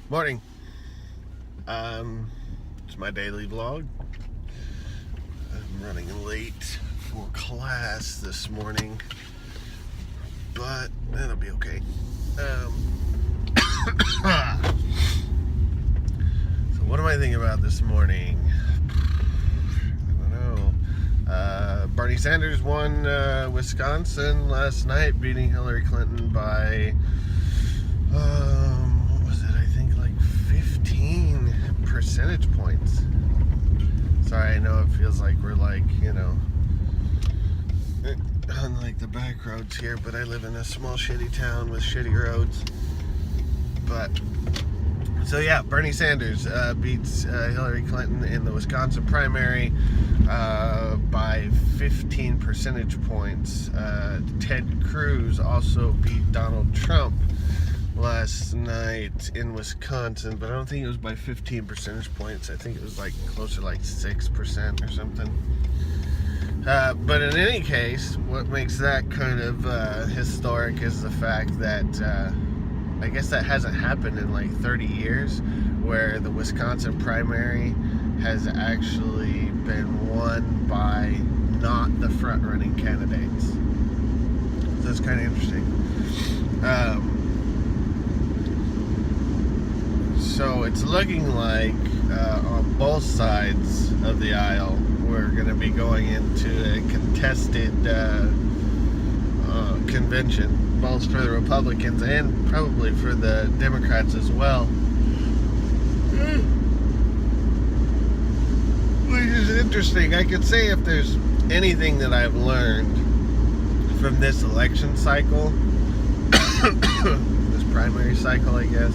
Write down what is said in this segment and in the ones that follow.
Morning. It's my daily vlog. I'm running late for class this morning, but that'll be okay. So what am I thinking about this morning? I don't know. Bernie Sanders won Wisconsin last night, beating Hillary Clinton by 15 percentage points. Sorry, I know it feels like we're on the back roads here, but I live in a small shitty town with shitty roads. But so yeah, Bernie Sanders beats Hillary Clinton in the Wisconsin primary by 15 percentage points. Ted Cruz also beat Donald Trump last night in Wisconsin, but I don't think it was by 15 percentage points. I think it was closer to 6% or something. But in any case, what makes that kind of historic is the fact that I guess that hasn't happened in 30 years, where the Wisconsin primary has actually been won by not the front-running candidates. So it's kind of interesting. So it's looking like on both sides of the aisle, we're going to be going into a contested convention, both for the Republicans and probably for the Democrats as well. Which is interesting. I could say if there's anything that I've learned from this election cycle, this primary cycle, I guess,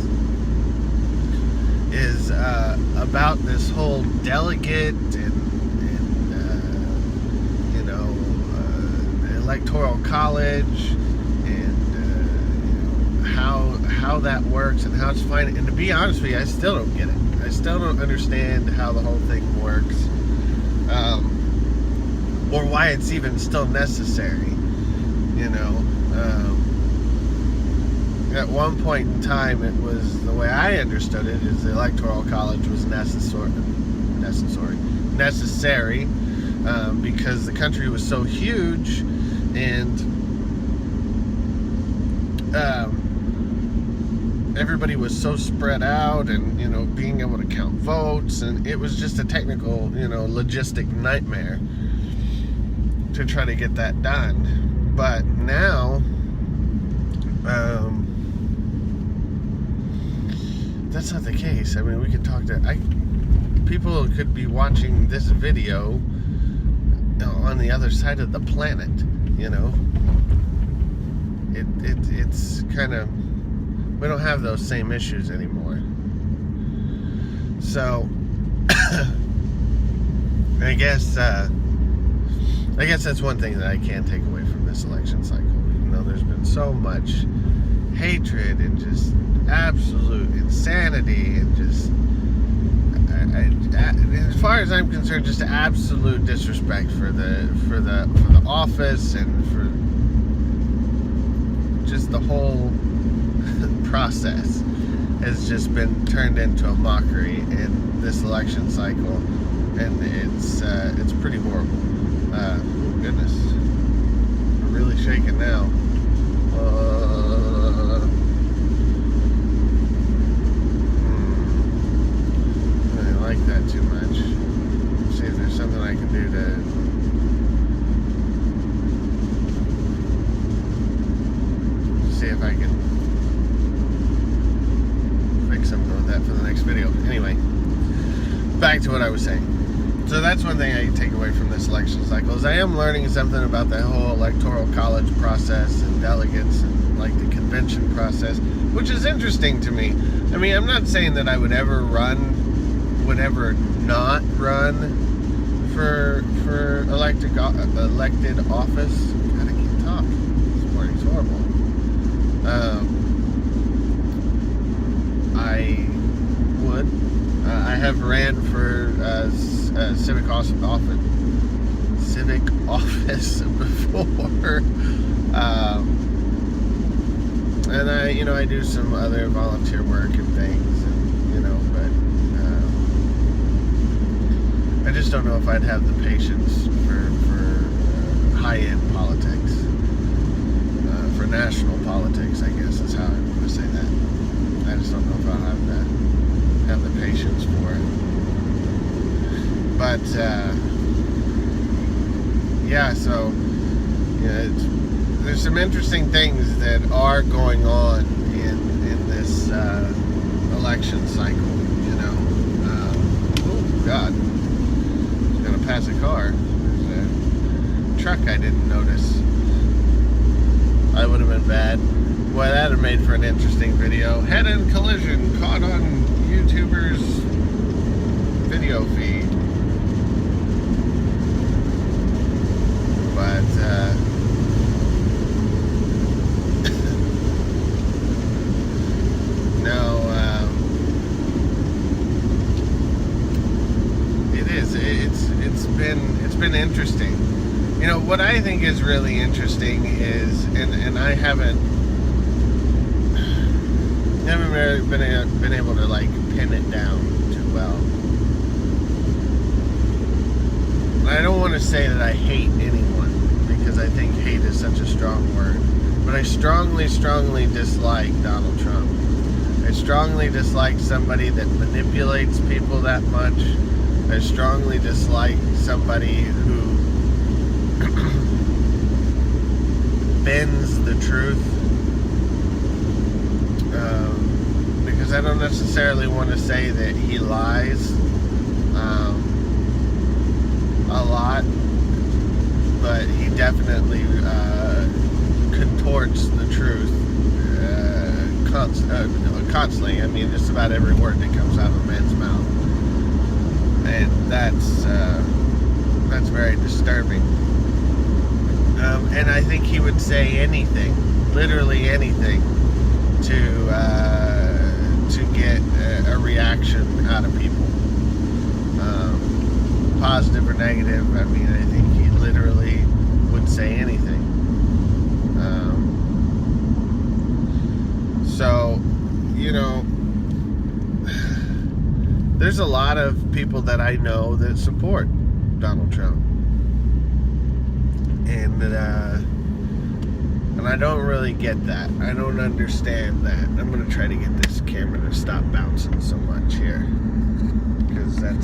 is about this whole delegate and the electoral college and how that works and how it's fine. And to be honest with you, I still don't get it. I still don't understand how the whole thing works, or why it's even still necessary. At one point in time, it was, the way I understood it, is the Electoral College was necessary, because the country was so huge, and everybody was so spread out, and being able to count votes, and it was just a technical, logistic nightmare to try to get that done. But now, that's not the case. I mean, we could talk to people could be watching this video on the other side of the planet. It's kind of, we don't have those same issues anymore. So I guess that's one thing that I can take away from this election cycle. There's been so much hatred and just absolute insanity, and just, as far as I'm concerned, just absolute disrespect for the office, and for just the whole process has just been turned into a mockery in this election cycle, and it's pretty horrible. Oh goodness, we're really shaking now. Like that too much. See if there's something I can do to see if I can fix something with that for the next video. Anyway, back to what I was saying. So that's one thing I can take away from this election cycle, is I am learning something about the whole electoral college process and delegates and the convention process, which is interesting to me. I mean, I'm not saying that I would ever not run for elected office. God, I can't talk. This morning's horrible. I would. I have ran for civic office before, and I do some other volunteer work and things. And I just don't know if I'd have the patience for high-end politics, for national politics, I guess is how I'm going to say that. I just don't know if I'll have the patience for it. But yeah, so there's some interesting things that are going on in this election cycle. You know, oh God, I'm gonna pass a car. There's a truck I didn't notice. I would have been bad. Boy, that would have made for an interesting video. Head-on collision caught on YouTuber's video feed. But no, it is. It's been interesting. You know, what I think is really interesting is, and I haven't really been able to like pin it down too well. I don't want to say that I hate anyone, because I think hate is such a strong word. But I strongly dislike Donald Trump. I strongly dislike somebody that manipulates people that much. I strongly dislike somebody who bends the truth. Because I don't necessarily want to say that he lies a lot, but he definitely contorts the truth constantly. I mean, just about every word that comes out of a man's mouth, and that's very disturbing. And I think he would say anything, literally anything, to get a reaction out of people, positive or negative. I mean, I think he literally would say anything. So, you know, there's a lot of people that I know that support Donald Trump, and I don't really get that. I don't understand that. I'm going to try to get this camera to stop bouncing so much here, because I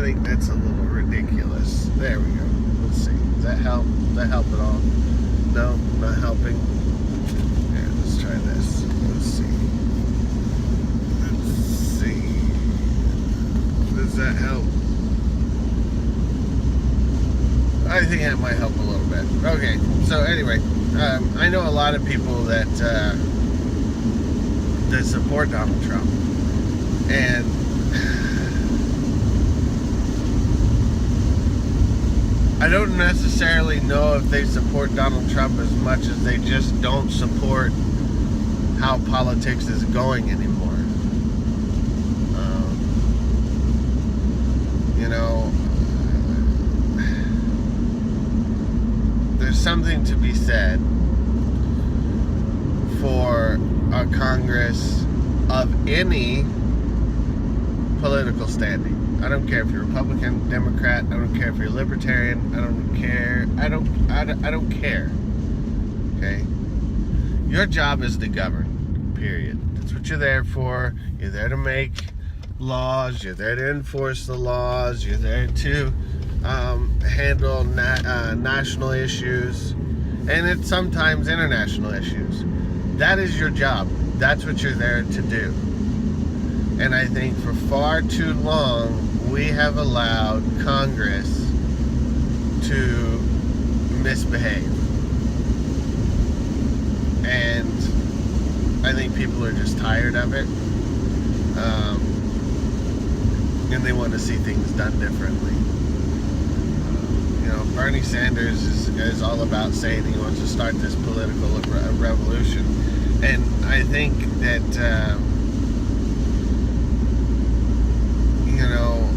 think that's a little ridiculous. There we go. Let's see. Does that help? Does that help at all? No? Not helping? Yeah, let's try this. Let's see. Does that help? I think that might help a little bit. Okay, so anyway, I know a lot of people that support Donald Trump, and I don't necessarily know if they support Donald Trump as much as they just don't support how politics is going anymore. You know, there's something to be said for a Congress of any political standing. I don't care if you're Republican, Democrat. I don't care if you're Libertarian. I don't care. I don't care. Okay? Your job is to govern. Period. That's what you're there for. You're there to make laws. You're there to enforce the laws. You're there to handle national issues, and it's sometimes international issues. That is your job. That's what you're there to do. And I think for far too long, we have allowed Congress to misbehave. And I think people are just tired of it. And they want to see things done differently. You know, Bernie Sanders is all about saying he wants to start this political revolution. And I think that, you know,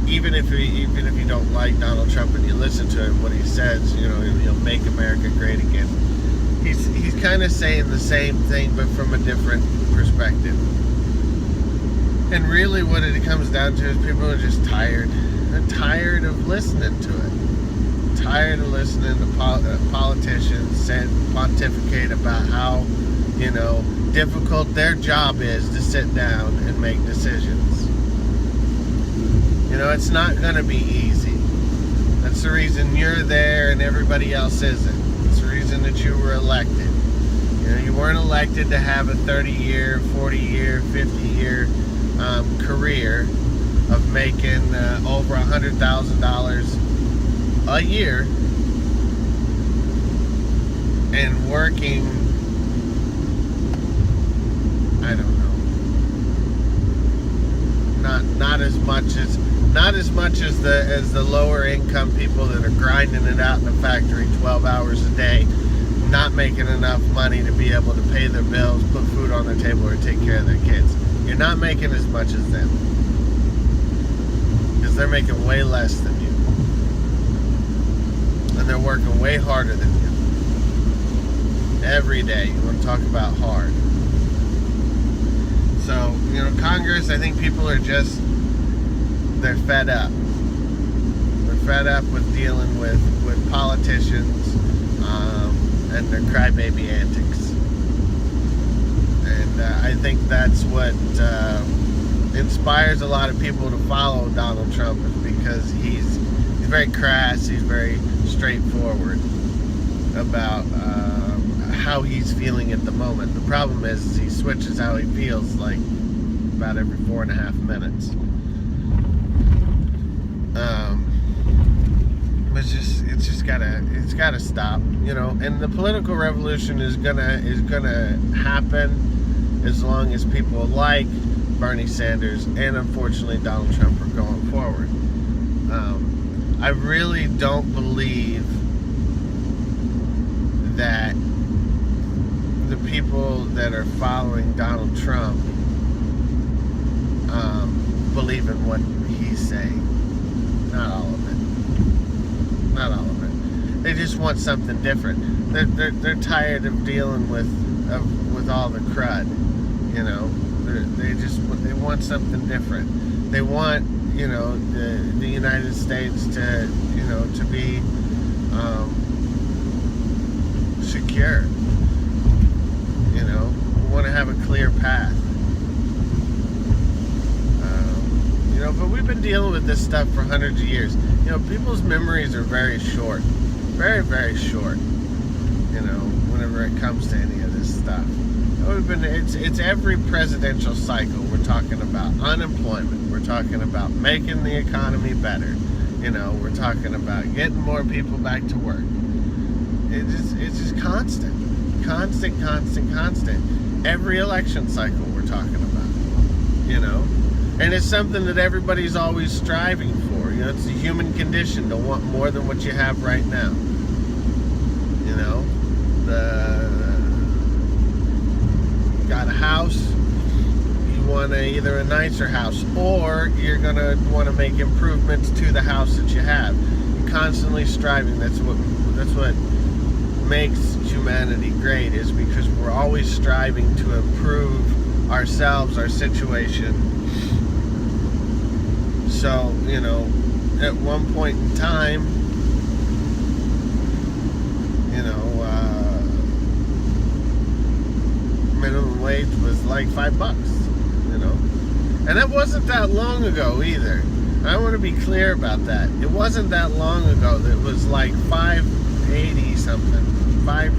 even if you don't like Donald Trump and you listen to him, what he says, you know, he'll make America great again. He's kind of saying the same thing, but from a different perspective. And really what it comes down to is people are just tired. They're tired of listening to it. Tired of listening to politicians pontificate about how, difficult their job is to sit down and make decisions. It's not going to be easy. That's the reason you're there and everybody else isn't. It's the reason that you were elected. You weren't elected to have a 30-year, 40-year, 50-year career of making over $100,000 a year and working, I don't know, not as much as the lower income people that are grinding it out in the factory 12 hours a day, not making enough money to be able to pay their bills, put food on their table, or take care of their kids. You're not making as much as them, because they're making way less than you, and they're working way harder than you. Every day. You want to talk about hard. So, Congress, I think people are they're fed up. They're fed up with dealing with politicians and their crybaby antics. And I think that's what inspires a lot of people to follow Donald Trump, is because he's very crass, he's very straightforward about how he's feeling at the moment. The problem is he switches how he feels like about every 4.5 minutes. It's gotta stop, and the political revolution is gonna happen as long as people like Bernie Sanders and unfortunately Donald Trump are going forward. I really don't believe that the people that are following Donald Trump believe in what he's saying. Not all of it. Not all of it. They just want something different. They're tired of dealing with all the crud. They want something different. They want the United States to be secure. We want to have a clear path. But we've been dealing with this stuff for hundreds of years. People's memories are very short. Very, very short. Whenever it comes to any of this stuff. It's every presidential cycle. We're talking about unemployment. We're talking about making the economy better. We're talking about getting more people back to work. It's just constant. Constant. Every election cycle we're talking about. And it's something that everybody's always striving for. It's the human condition to want more than what you have right now. You got a house, you want either a nicer house, or you're going to want to make improvements to the house that you have. You're constantly striving. That's what makes humanity great, is because we're always striving to improve ourselves, our situation. So, at one point in time, minimum wage was like $5, and it wasn't that long ago either. I want to be clear about that. It wasn't that long ago that it was like $5.80 something. I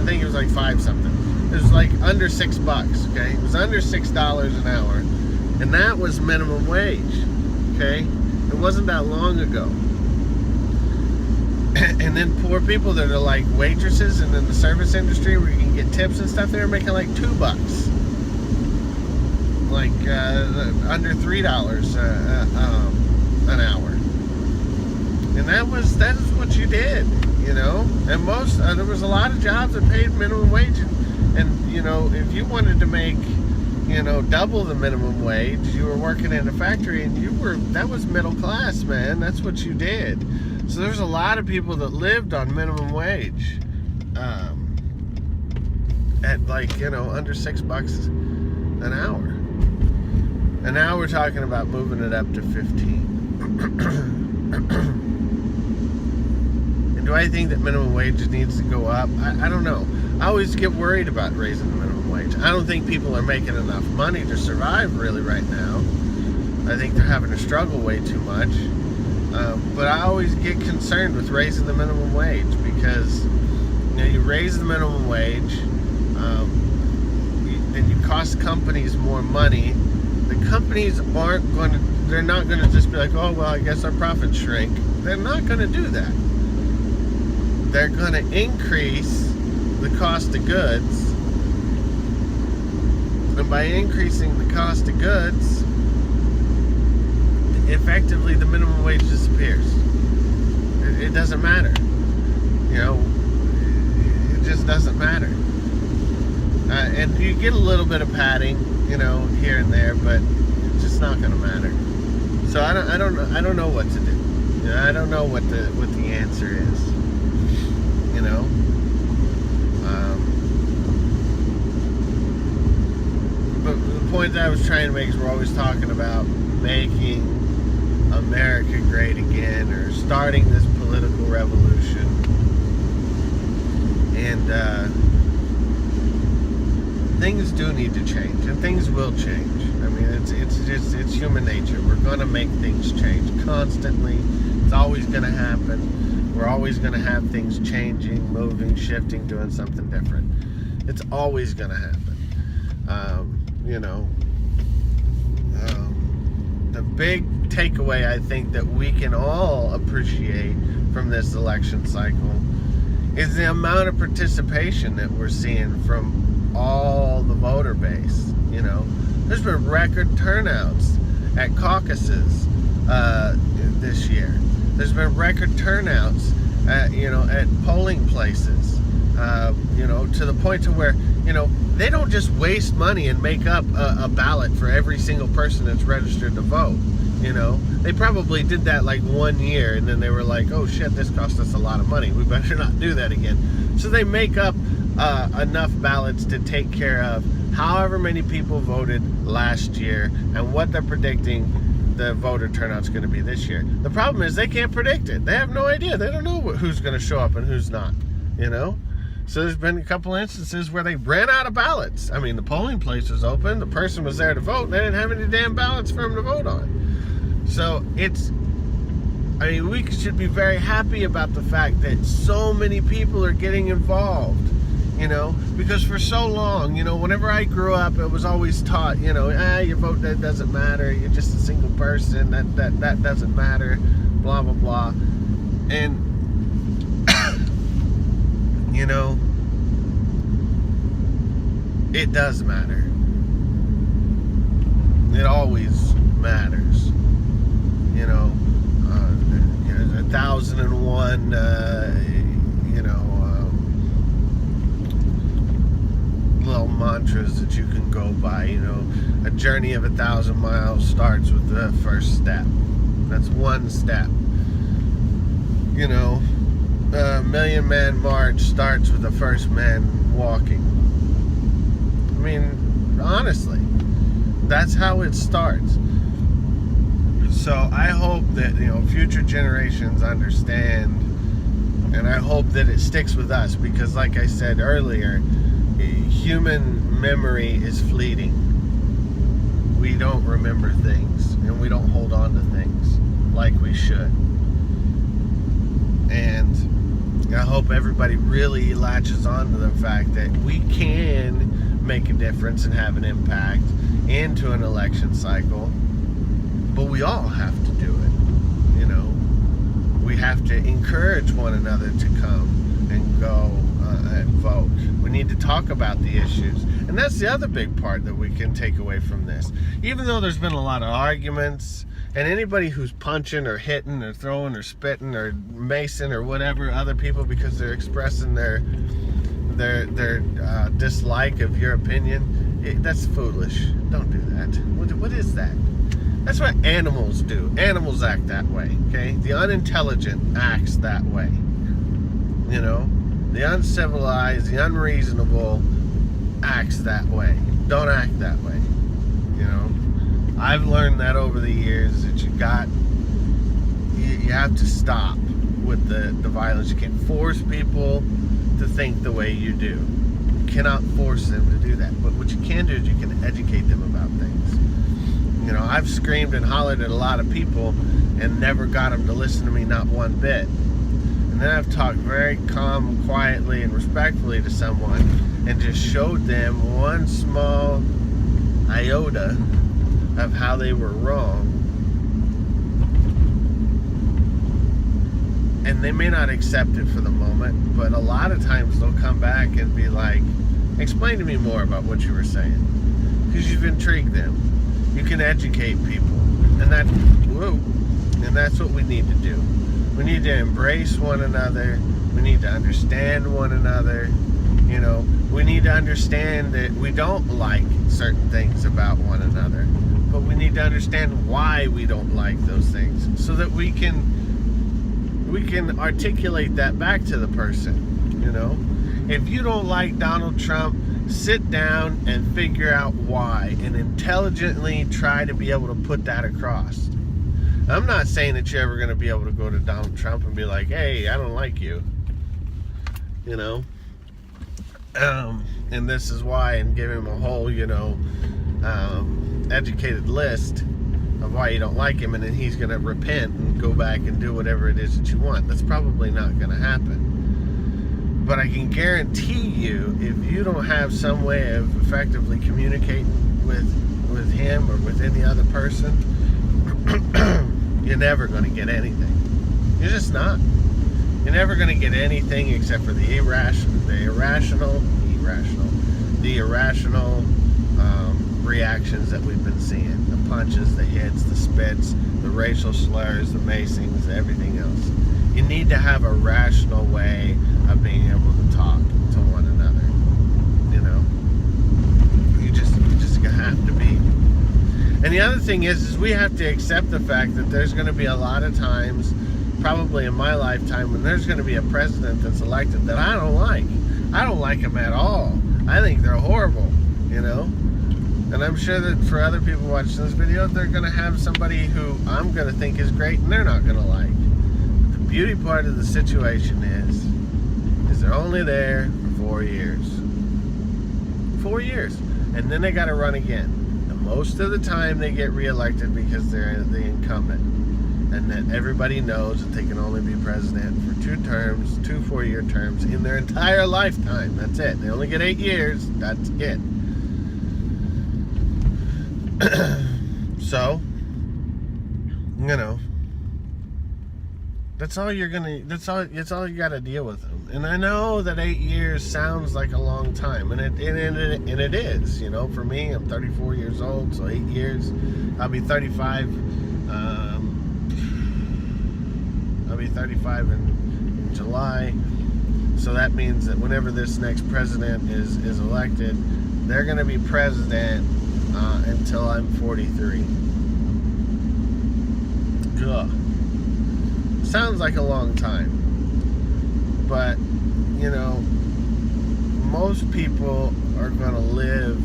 think it was like $5 something. It was like under $6, okay? It was under $6 an hour, and that was minimum wage, okay? It wasn't that long ago. And then poor people that are like waitresses and in the service industry where you can get tips and stuff, they were making like $2, like under $3 an hour. And that is what you did, And there was a lot of jobs that paid minimum wage, and if you wanted to make double the minimum wage, you were working in a factory, and that was middle class, man. That's what you did. So there's a lot of people that lived on minimum wage at like under $6 an hour. And now we're talking about moving it up to 15. And do I think that minimum wage needs to go up? I don't know. I always get worried about raising the minimum wage. I don't think people are making enough money to survive really right now. I think they're having to struggle way too much. But I always get concerned with raising the minimum wage because, you raise the minimum wage, then you cost companies more money. The companies they're not going to just be like, oh, well, I guess our profits shrink. They're not going to do that. They're going to increase the cost of goods. And by increasing the cost of goods, effectively the minimum wage disappears. It doesn't matter. It just doesn't matter. And you get a little bit of padding, here and there, but it's just not going to matter. So I don't know what to do. I don't know what the answer is. But the point that I was trying to make is we're always talking about making America great again, or starting this political revolution. And things do need to change, and things will change. I mean, it's human nature. We're gonna make things change constantly. It's always gonna happen. We're always gonna have things changing, moving, shifting, doing something different. It's always gonna happen. The big takeaway I think that we can all appreciate from this election cycle is the amount of participation that we're seeing from all the voter base. There's been record turnouts at caucuses this year. There's been record turnouts at polling places. To the point to where they don't just waste money and make up a ballot for every single person that's registered to vote. They probably did that like 1 year, and then they were like, oh shit, this cost us a lot of money, we better not do that again. So they make up enough ballots to take care of however many people voted last year and what they're predicting the voter turnout's going to be this year. The problem is they can't predict it. They have no idea. They don't know who's going to show up and who's not. So there's been a couple instances where they ran out of ballots. I mean, the polling place was open, the person was there to vote, and they didn't have any damn ballots for them to vote on. So we should be very happy about the fact that so many people are getting involved, because for so long, whenever I grew up, it was always taught, your vote, that doesn't matter, you're just a single person, that doesn't matter, blah, blah, blah. And, it does matter. It always matters. 1,001, little mantras that you can go by. A journey of 1,000 miles starts with the first step. That's one step. A Million Man March starts with the first man walking. I mean, honestly, that's how it starts. So I hope that future generations understand, and I hope that it sticks with us, because like I said earlier, human memory is fleeting. We don't remember things, and we don't hold on to things like we should. And I hope everybody really latches on to the fact that we can make a difference and have an impact into an election cycle, but we all have to do it. We have to encourage one another to come and go and vote. We need to talk about the issues, and that's the other big part that we can take away from this. Even though there's been a lot of arguments, and anybody who's punching or hitting or throwing or spitting or macing or whatever other people because they're expressing their dislike of your opinion, that's foolish. Don't do that. What is that? That's what animals do. Animals act that way, okay? The unintelligent acts that way. The uncivilized, the unreasonable acts that way. Don't act that way. I've learned that over the years that you have to stop with the violence. You can't force people to think the way you do. You cannot force them to do that. But what you can do is you can educate them about things. You know, I've screamed and hollered at a lot of people and never got them to listen to me, not one bit. And then I've talked very calm, quietly, and respectfully to someone and just showed them one small iota of how they were wrong. And they may not accept it for the moment, but a lot of times they'll come back and be like, explain to me more about what you were saying. Because you've intrigued them. You can educate people. And that's what we need to do. We need to embrace one another. We need to understand one another. You know, we need to understand that we don't like certain things about one another. But we need to understand why we don't like those things so that we can articulate that back to the person. You know, if you don't like Donald Trump, sit down and figure out why and intelligently try to be able to put that across. I'm not saying that you're ever going to be able to go to Donald Trump and be like, hey, I don't like you. You know, and this is why, and give him a whole, educated list of why you don't like him, and then he's going to repent and go back and do whatever it is that you want. That's probably not going to happen. But I can guarantee you, if you don't have some way of effectively communicating with him or with any other person, you're never going to get anything. You're just not. You're never going to get anything except for the irrational reactions that we've been seeing. The punches, the hits, the spits, the racial slurs, the macings, everything else. You need to have a rational way of being able to talk to one another. You know? You just have to be. And the other thing is we have to accept the fact that there's going to be a lot of times, probably in my lifetime, when there's going to be a president that's elected that I don't like. I don't like them at all. I think they're horrible, you know? And I'm sure that for other people watching this video, they're going to have somebody who I'm going to think is great and they're not going to like. The beauty part of the situation is they're only there for 4 years. 4 years. And then they got to run again. And most of the time they get reelected because they're the incumbent. And that everybody knows that they can only be president for 2 terms, 2 4-year terms in their entire lifetime. That's it. They only get 8 years. That's it. So, you know, that's all you gotta deal with them. And I know that 8 years sounds like a long time, and it is. You know, for me, I'm 34 years old, so 8 years. I'll be 35. I'll be 35 in July. So that means that whenever this next president is elected, they're going to be president until I'm 43. Ugh. Sounds like a long time. But, you know, most people are going to live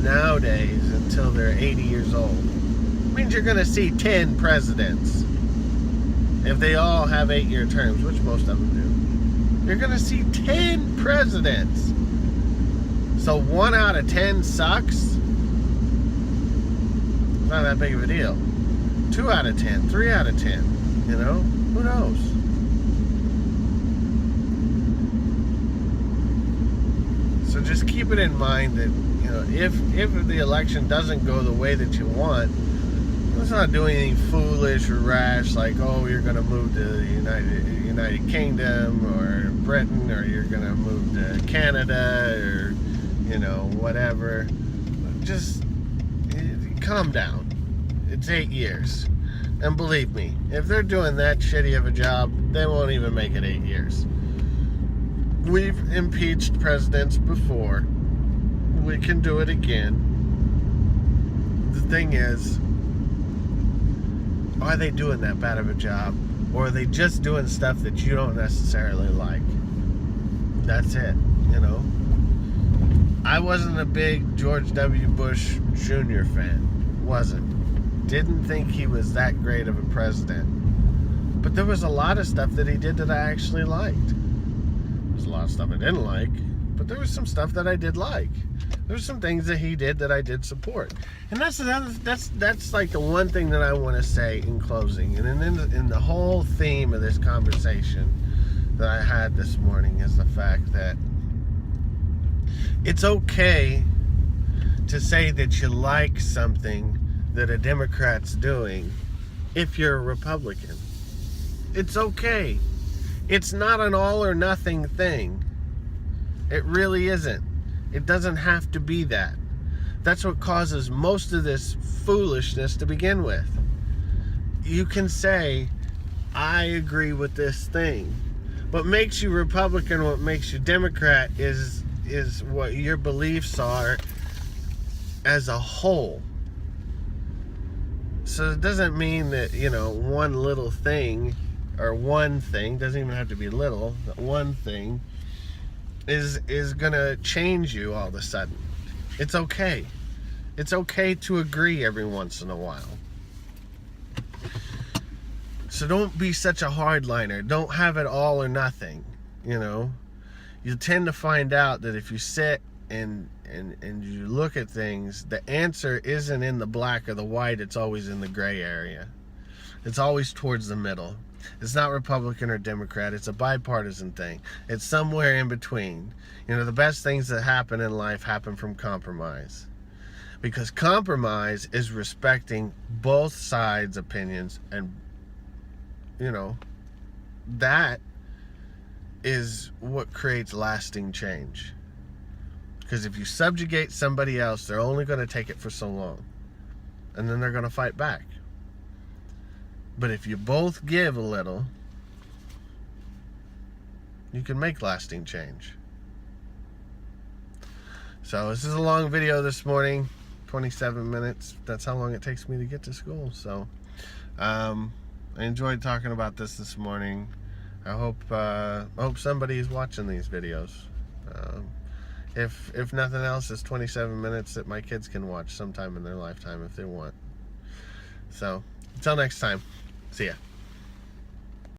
nowadays until they're 80 years old. It means you're going to see 10 presidents. If they all have 8-year terms, which most of them do. You're going to see 10 presidents. So 1 out of 10 sucks. It's not that big of a deal. 2 out of 10, 3 out of 10, you know? Who knows? So just keep it in mind that, you know, if the election doesn't go the way that you want, let's not do anything foolish or rash like, oh, you're going to move to the United Kingdom or Britain, or you're going to move to Canada, or, you know, whatever. Just calm down. It's 8 years. And believe me, if they're doing that shitty of a job, they won't even make it 8 years. We've impeached presidents before. We can do it again. The thing is, are they doing that bad of a job? Or are they just doing stuff that you don't necessarily like? That's it, you know? I wasn't a big George W. Bush Jr. fan. wasn't. Didn't think he was that great of a president. But there was a lot of stuff that he did that I actually liked. There's a lot of stuff I didn't like, but there was some stuff that I did like. There's some things that he did that I did support. And that's like the one thing that I want to say in closing. And in the whole theme of this conversation that I had this morning is the fact that it's okay to say that you like something that a Democrat's doing if you're a Republican. It's okay. It's not an all or nothing thing. It really isn't. It doesn't have to be that. That's what causes most of this foolishness to begin with. You can say, I agree with this thing. What makes you Republican, what makes you Democrat is what your beliefs are as a whole. So it doesn't mean that, one little thing or one thing, doesn't even have to be little, but one thing is gonna change you all of a sudden. It's okay. It's okay to agree every once in a while. So don't be such a hardliner. Don't have it all or nothing. You tend to find out that if you sit and you look at things, the answer isn't in the black or the white, it's always in the gray area. It's always towards the middle. It's not Republican or Democrat. It's a bipartisan thing. It's somewhere in between. The best things that happen in life happen from compromise. Because compromise is respecting both sides' opinions, and, that is what creates lasting change. Because if you subjugate somebody else, they're only going to take it for so long. And then they're going to fight back. But if you both give a little, you can make lasting change. So this is a long video this morning, 27 minutes. That's how long it takes me to get to school. So I enjoyed talking about this morning. I hope somebody is watching these videos. If nothing else, it's 27 minutes that my kids can watch sometime in their lifetime if they want. So until next time. See ya.